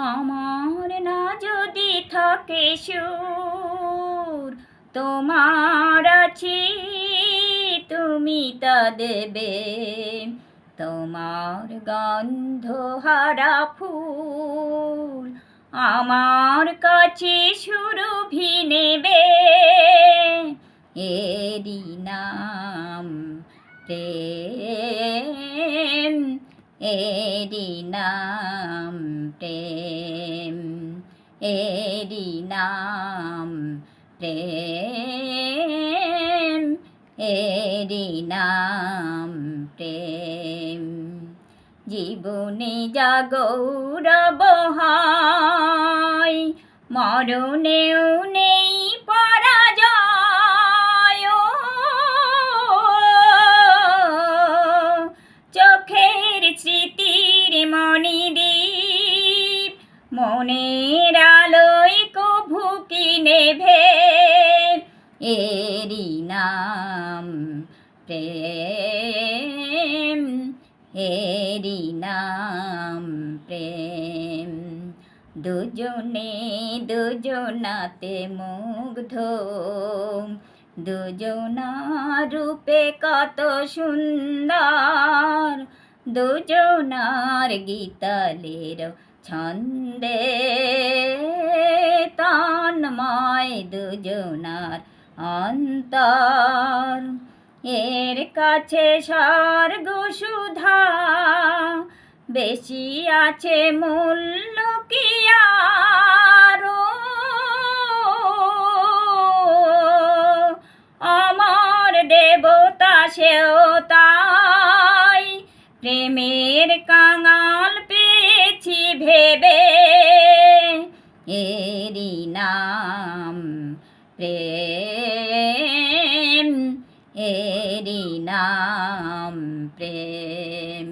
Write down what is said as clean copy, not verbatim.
আমার না যদি থাকে সুর, তোমার আছি তুমি তা দেবে। তোমার গন্ধ হারা ফুল আমার কাছে সুরভি নেবে। এরই নাম প্রেম, এরই নাম প্রেম, এরই নাম প্রেম, এরই নাম প্রেম। জীবনে যা গৌরব হয়, মরণেও নেই পরাজয়। চোখের স্মৃতির মণিদ্বীপ, মনের আলোয় কভু কি নেভে। এরই নাম প্রেম, এরই নাম প্রেম। দুজনে দুজনাতে মুগ্ধ, দুজনার রূপে কত সুন্দর। দুজনার গীতালের ছন্দে তন্ময় দুজনার অন্তর। এর কাছে স্বর্গ সুধা বেশি আছে মূল্য কি আরো। আমার দেবতা সেও তাই, প্রেমের কাঙাল পেয়েছি ভেবে। এরই নাম প্রেম, এরই নাম প্রেম।